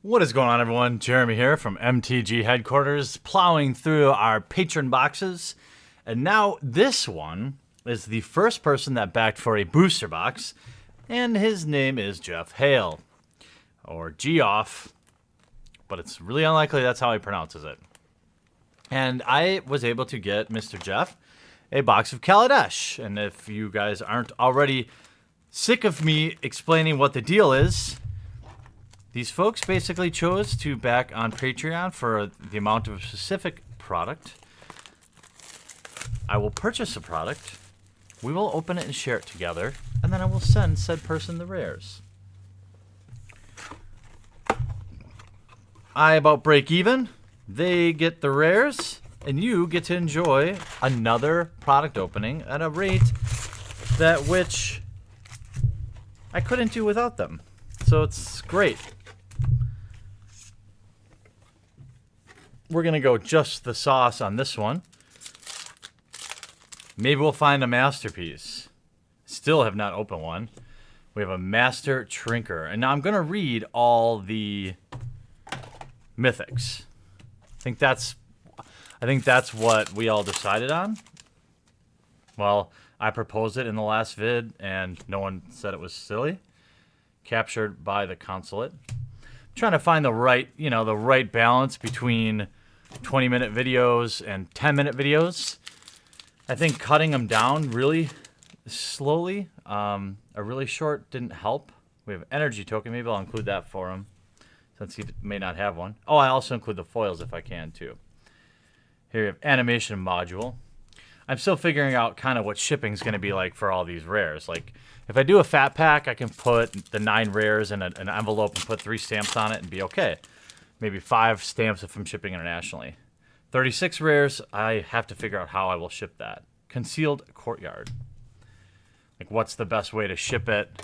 What is going on, everyone? Jeremy here from MTG headquarters, plowing through our patron boxes. And now this one is the first person that backed for a booster box, and his name is Jeff Hale, or Geoff, but it's really unlikely that's how he pronounces it. And I was able to get Mr. Jeff a box of Kaladesh. And if you guys aren't already sick of me explaining what the deal is, these folks basically chose to back on Patreon for the amount of a specific product. I will purchase a product, we will open it and share it together, and then I will send said person the rares. I about break even, they get the rares, and you get to enjoy another product opening at a rate that which I couldn't do without them. So it's great. We're going to go just the sauce on this one. Maybe we'll find a masterpiece. Still have not opened one. We have a Master Trinker. And now I'm going to read all the mythics. I think that's what we all decided on. Well, I proposed it in the last vid, and no one said it was silly. Captured by the consulate. Trying to find the right balance between 20-minute videos and 10-minute videos. I think cutting them down really slowly, a really short didn't help. We have energy token. Maybe I'll include that for him, since he may not have one. Oh, I also include the foils if I can too. Here we have animation module. I'm still figuring out kind of what shipping is going to be like for all these rares. Like, if I do a fat pack, I can put the 9 rares in an envelope and put 3 stamps on it and be okay. Maybe 5 stamps if I'm shipping internationally. 36 rares, I have to figure out how I will ship that. Concealed Courtyard. Like, what's the best way to ship it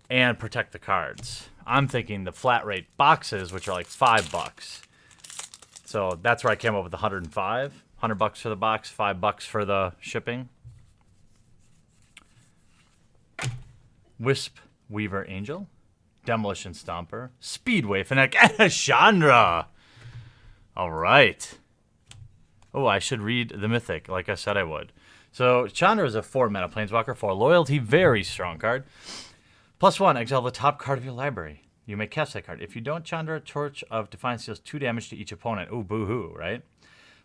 and protect the cards? I'm thinking the flat rate boxes, which are like $5. So that's where I came up with 105. $100 for the box, $5 for the shipping. Wisp Weaver Angel, Demolition Stomper, Speedway Fanatic, and Chandra. All right. Oh, I should read the mythic, like I said I would. So Chandra is a 4-mana planeswalker, 4 loyalty, very strong card. +1, exile the top card of your library. You may cast that card. If you don't, Chandra, Torch of Defiance deals 2 damage to each opponent. Ooh, boo-hoo, right?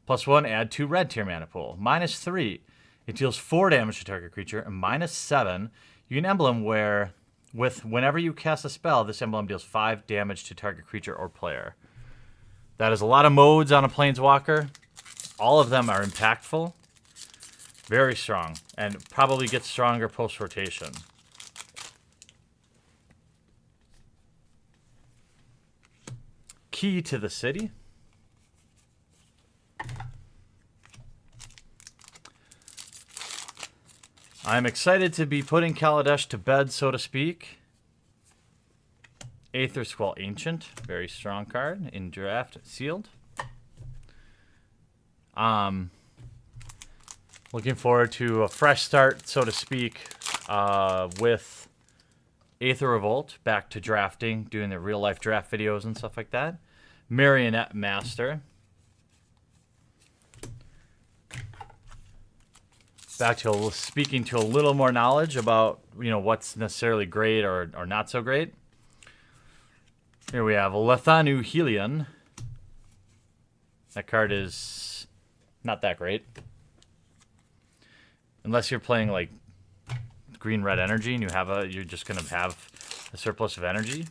+1, add 2 red tier mana pool. -3, it deals 4 damage to target creature. And -7, you can emblem whenever you cast a spell, this emblem deals 5 damage to target creature or player. That is a lot of modes on a planeswalker. All of them are impactful. Very strong. And probably gets stronger post-rotation. Key to the City. I'm excited to be putting Kaladesh to bed, so to speak. Aetherworks Ancient, very strong card in draft, sealed. Looking forward to a fresh start, so to speak, with Aether Revolt, back to drafting, doing the real life draft videos and stuff like that. Marionette Master. Back to speaking to a little more knowledge about, what's necessarily great or not so great. Here we have Lethanu Helion. That card is not that great. Unless you're playing like green-red energy and you're just gonna have a surplus of energy.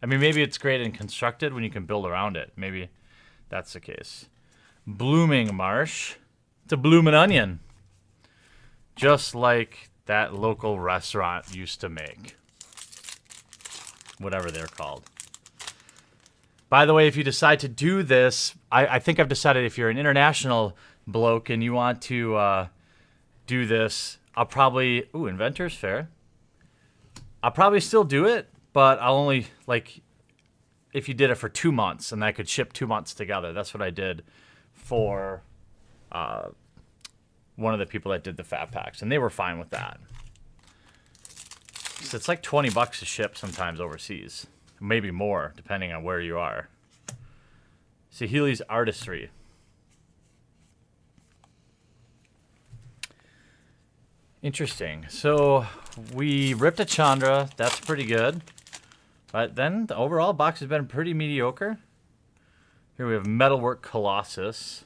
I mean, maybe it's great and constructed when you can build around it. Maybe that's the case. Blooming Marsh. It's a bloomin' onion. Just like that local restaurant used to make. Whatever they're called. By the way, if you decide to do this, I think I've decided if you're an international bloke and you want to do this, I'll probably... Ooh, Inventor's Fair. I'll probably still do it, but I'll only, if you did it for 2 months and I could ship 2 months together. That's what I did for one of the people that did the fat packs, and they were fine with that. So it's like $20 to ship sometimes overseas. maybe more, depending on where you are. Saheeli's Artistry. Interesting. So we ripped a Chandra. That's pretty good. But then the overall box has been pretty mediocre. Here we have Metalwork Colossus.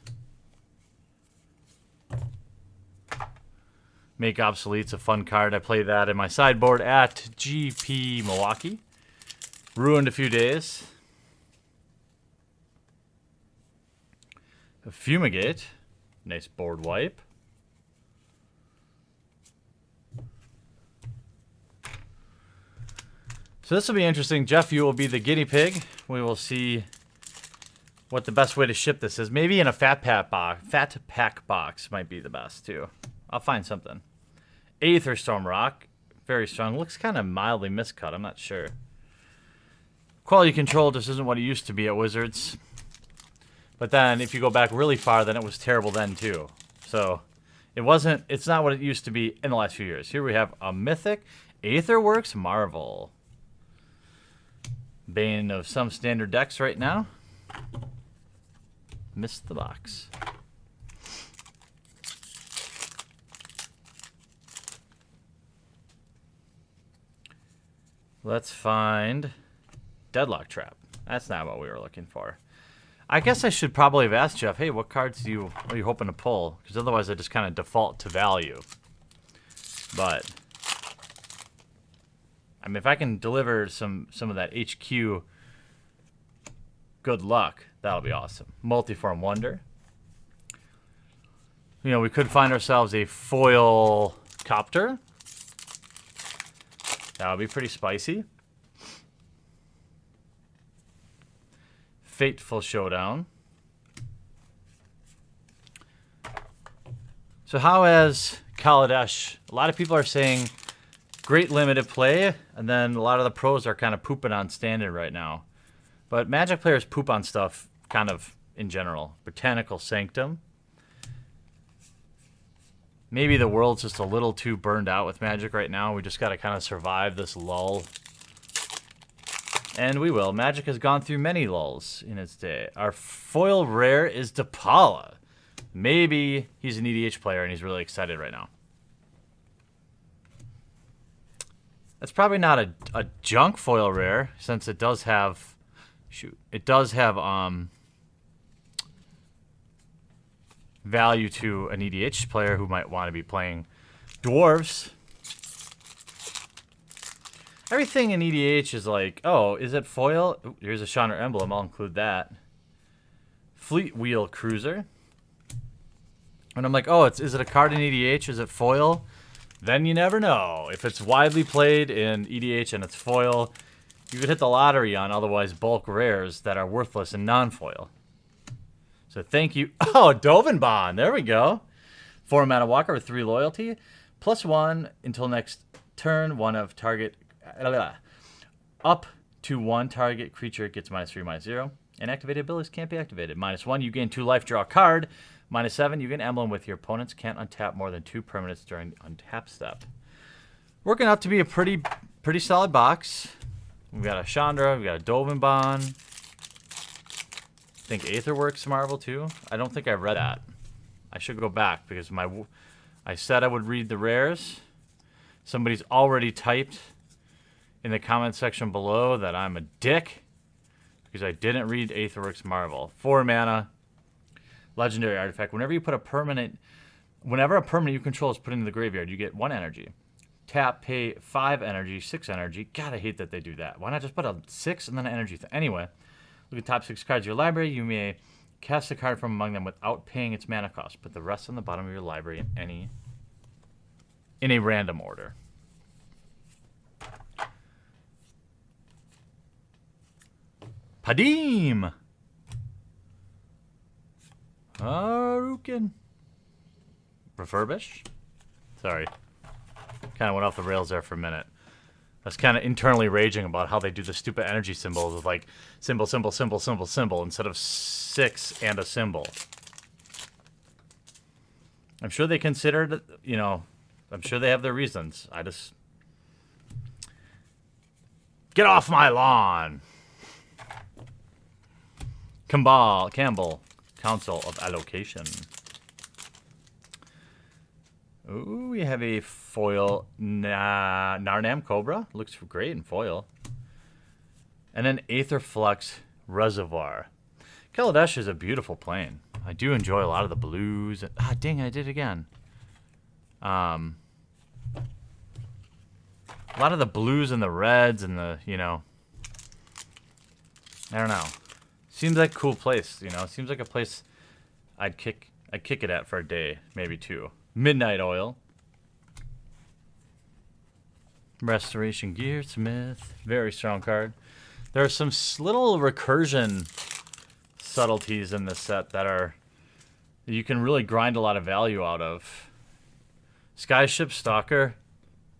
Make Obsolete's a fun card. I play that in my sideboard at GP Milwaukee. Ruined a few days. A Fumigate. Nice board wipe. So this will be interesting. Jeff, you will be the guinea pig. We will see what the best way to ship this is. Maybe in a fat pack box might be the best too. I'll find something. Aetherstorm Rock. Very strong. Looks kind of mildly miscut. I'm not sure. Quality control just isn't what it used to be at Wizards. But then if you go back really far, then it was terrible then too. So it's not what it used to be in the last few years. Here we have a Mythic Aetherworks Marvel. Bane of some standard decks right now. Missed the box. Let's find Deadlock Trap. That's not what we were looking for. I guess I should probably have asked Jeff, hey, what cards are you hoping to pull? Because otherwise I just kind of default to value. But I mean, if I can deliver some of that HQ good luck, that'll be awesome. Multiform Wonder. You know, we could find ourselves a foil Copter. That would be pretty spicy. Fateful Showdown. So how has Kaladesh? A lot of people are saying great limited play, and then a lot of the pros are kind of pooping on standard right now. But Magic players poop on stuff kind of in general. Botanical Sanctum. Maybe the world's just a little too burned out with Magic right now. We just got to kind of survive this lull. And we will. Magic has gone through many lulls in its day. Our foil rare is Depala. Maybe he's an EDH player and he's really excited right now. That's probably not a junk foil rare, since it does have... Shoot. It does have value to an EDH player who might want to be playing Dwarves. Everything in EDH is like, oh, is it foil? Ooh, here's a Chandra emblem. I'll include that. Fleet Wheel Cruiser. And I'm like, oh, is it a card in EDH? Is it foil? Then you never know. If it's widely played in EDH and it's foil, you could hit the lottery on otherwise bulk rares that are worthless and non-foil. So thank you. Oh, Dovin Baan. There we go. 4 mana walker with 3 loyalty. +1 until next turn. One of target... Up to 1 target creature gets -3/-0. And activated abilities can't be activated. -1, you gain 2 life, draw a card. -7, you get an emblem with your opponents. Can't untap more than 2 permanents during untap step. Working out to be a pretty solid box. We've got a Chandra. We've got a Dovin Baan. I think Aetherworks Marvel too. I don't think I read that. I should go back because I said I would read the rares. Somebody's already typed in the comment section below that I'm a dick because I didn't read Aetherworks Marvel. 4 mana, legendary artifact. Whenever a permanent you control is put into the graveyard, you get 1 energy. Tap, pay 5 energy, 6 energy. God, I hate that they do that. Why not just put a 6 and then an energy? Anyway, look at top 6 cards of your library. You may cast a card from among them without paying its mana cost. Put the rest on the bottom of your library in a random order. Padim! Harukin. Refurbish? Sorry. Kind of went off the rails there for a minute. I was kind of internally raging about how they do the stupid energy symbols with like symbol, symbol, symbol, symbol, symbol instead of 6 and a symbol. I'm sure they considered, you know, I'm sure they have their reasons. Get off my lawn. Campbell, Council of Allocation. Ooh, we have a foil Narnam Cobra. Looks great in foil. And then Aetherflux Reservoir. Kaladesh is a beautiful plane. I do enjoy a lot of the blues. Ah, dang, I did it again. A lot of the blues and the reds and the, you know. I don't know. Seems like a cool place, you know. Seems like a place I'd kick it at for a day, maybe two. Midnight Oil. Restoration Gearsmith. Very strong card. There are some little recursion subtleties in this set that you can really grind a lot of value out of. Skyship Stalker.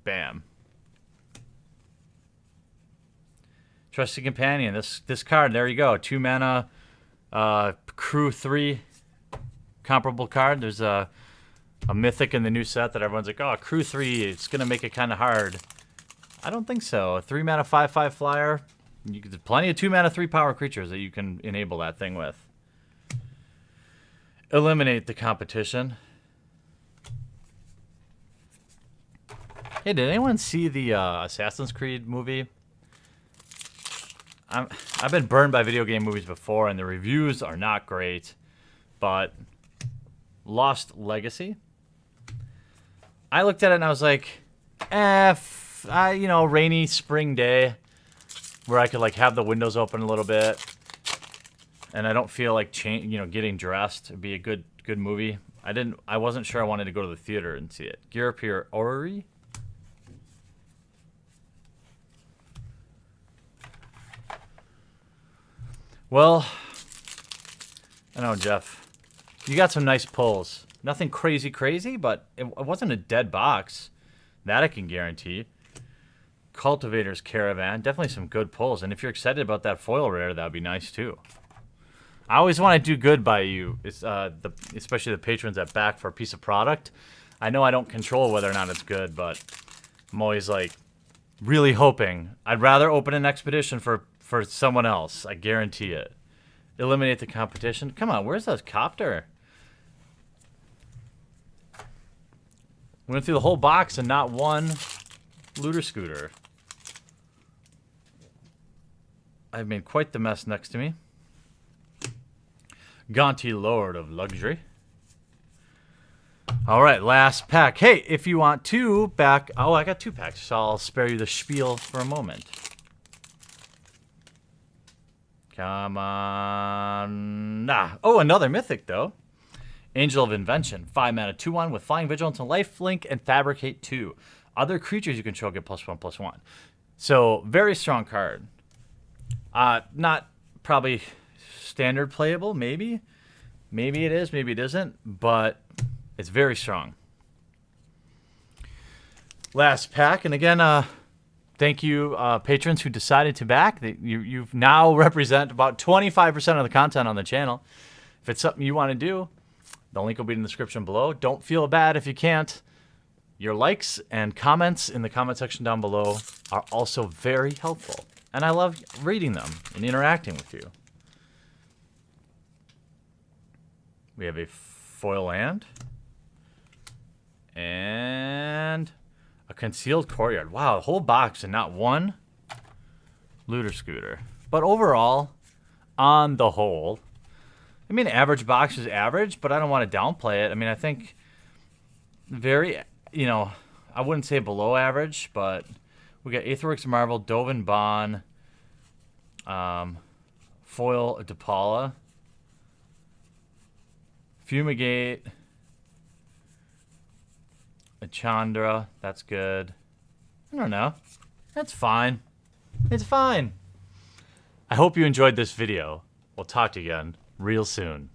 Bam. Trusted Companion. This card, there you go. 2 mana, Crew 3 comparable card. There's a mythic in the new set that everyone's like, oh, Crew 3, it's going to make it kind of hard. I don't think so. A 3 mana 5/5 flyer. There's plenty of 2 mana 3 power creatures that you can enable that thing with. Eliminate the competition. Hey, did anyone see the Assassin's Creed movie? I've been burned by video game movies before, and the reviews are not great. But Lost Legacy, I looked at it and I was like, you know, rainy spring day where I could like have the windows open a little bit, and I don't feel like getting dressed. It'd be a good movie. I wasn't sure I wanted to go to the theater and see it. Gear Up Your Orrery. Well, I know, Jeff. You got some nice pulls. Nothing crazy, but it wasn't a dead box. That I can guarantee. Cultivator's Caravan. Definitely some good pulls. And if you're excited about that foil rare, that would be nice, too. I always want to do good by you, especially the patrons that back for a piece of product. I know I don't control whether or not it's good, but I'm always, like, really hoping. I'd rather open an expedition for someone else. I guarantee it. Eliminate the competition. Come on, where's that copter? We went through the whole box and not one looter scooter. I've made quite the mess next to me. Gaunty Lord of Luxury. All right, last pack. Hey, if you want to back... Oh, I got 2 packs, so I'll spare you the spiel for a moment. Come on. Nah. Oh, another mythic, though. Angel of Invention. 5 mana, 2/1 with Flying Vigilance and Lifelink and Fabricate 2. Other creatures you control get +1/+1. So, very strong card. Not probably standard playable, maybe. Maybe it is, maybe it isn't. But it's very strong. Last pack. And again, thank you, patrons who decided to back. You now represent about 25% of the content on the channel. If it's something you want to do, the link will be in the description below. Don't feel bad if you can't. Your likes and comments in the comment section down below are also very helpful. And I love reading them and interacting with you. We have a foil land. And a concealed courtyard. Wow, the whole box and not one looter scooter. But overall, on the whole, I mean, average box is average, but I don't want to downplay it. I mean, I think very, I wouldn't say below average, but we got Aetherworks Marvel, Dovin Baan, foil DePaula, Fumigate, a Chandra. That's good. I don't know. That's fine. It's fine. I hope you enjoyed this video. We'll talk to you again real soon.